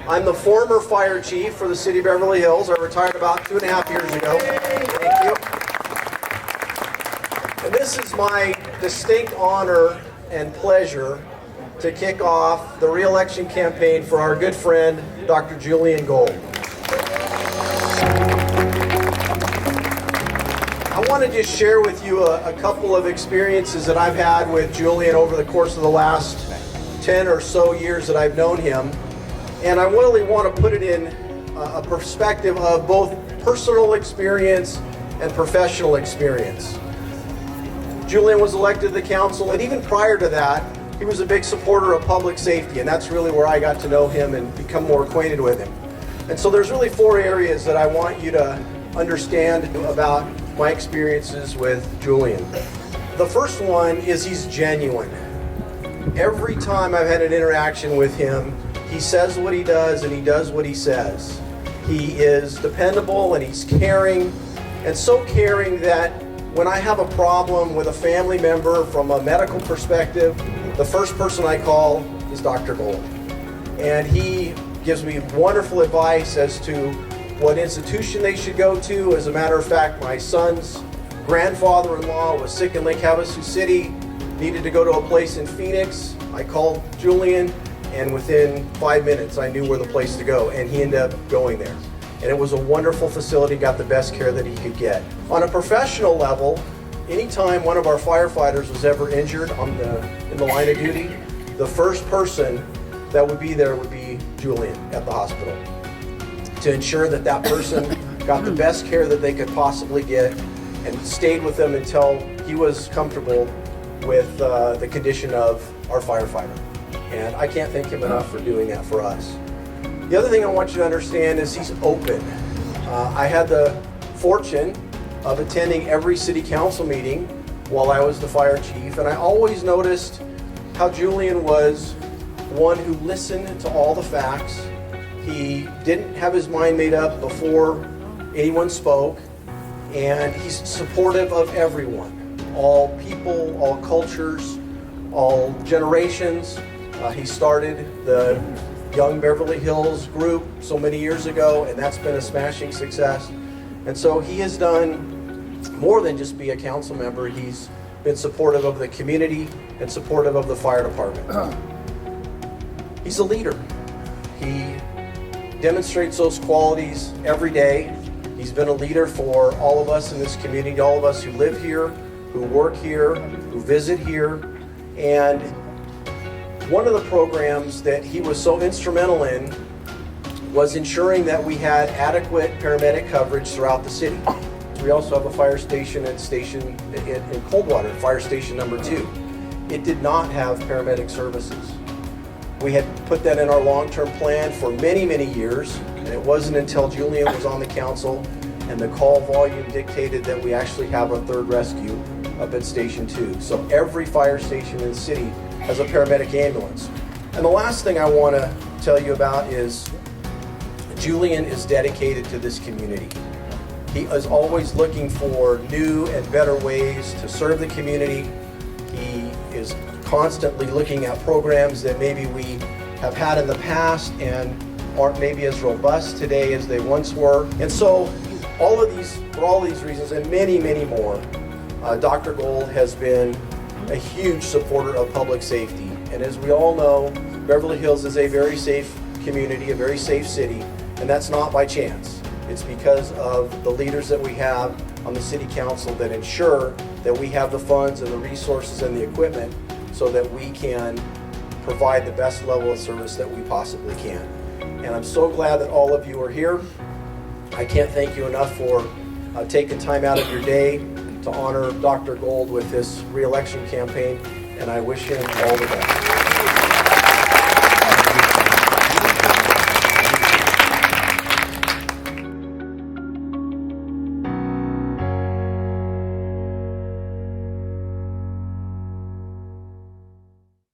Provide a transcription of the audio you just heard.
I'm the former fire chief for the city of Beverly Hills. I retired about 2.5 years ago. Thank you. And this is my distinct honor and pleasure to kick off the re-election campaign for our good friend, Dr. Julian GOLD. I want to just share with you a couple of experiences that I've had with Julian over the course of the last 10 or so years that I've known him. And I really want to put it in a perspective of both personal experience and professional experience. Julian was elected to the council, and even prior to that, he was a big supporter of public safety, and that's really where I got to know him and become more acquainted with him. And so there's really 4 areas that I want you to understand about my experiences with Julian. The first one is he's genuine. Every time I've had an interaction with him, he says what he does and he does what he says. He is dependable and he's caring, and so caring that when I have a problem with a family member from a medical perspective, the first person I call is Dr. GOLD. And he gives me wonderful advice as to what institution they should go to. As a matter of fact, my son's grandfather-in-law was sick in Lake Havasu City, needed to go to a place in Phoenix. I called Julian, and within 5 minutes I knew where the place to go, and he ended up going there. And it was a wonderful facility, got the best care that he could get. On a professional level, anytime one of our firefighters was ever injured in the line of duty, the first person that would be there would be Julian at the hospital to ensure that that person got the best care that they could possibly get, and stayed with them until he was comfortable with the condition of our firefighter. And I can't thank him enough for doing that for us. The other thing I want you to understand is he's open. I had the fortune of attending every city council meeting while I was the fire chief, and I always noticed how Julian was one who listened to all the facts. He didn't have his mind made up before anyone spoke, and he's supportive of everyone, all people, all cultures, all generations. He started the Young Beverly Hills group so many years ago, and that's been a smashing success. And so he has done more than just be a council member. He's been supportive of the community and supportive of the fire department. He's a leader. He demonstrates those qualities every day. He's been a leader for all of us in this community, all of us who live here, who work here, who visit here. And one of the programs that he was so instrumental in was ensuring that we had adequate paramedic coverage throughout the city. We also have a fire station in Coldwater, fire station number 2. It did not have paramedic services. We had put that in our long-term plan for many, many years, and it wasn't until Julian was on the council and the call volume dictated that we actually have a 3rd rescue up at Station 2. So every fire station in the city has a paramedic ambulance. And the last thing I want to tell you about is Julian is dedicated to this community. He is always looking for new and better ways to serve the community. He is constantly looking at programs that maybe we have had in the past and aren't maybe as robust today as they once were. And so for all these reasons and many, many more, Dr. GOLD has been a huge supporter of public safety. And as we all know, Beverly Hills is a very safe community, a very safe city, and that's not by chance. It's because of the leaders that we have on the city council that ensure that we have the funds and the resources and the equipment so that we can provide the best level of service that we possibly can. And I'm so glad that all of you are here. I can't thank you enough for taking time out of your day to honor Dr. GOLD with this re-election campaign, and I wish him all the best.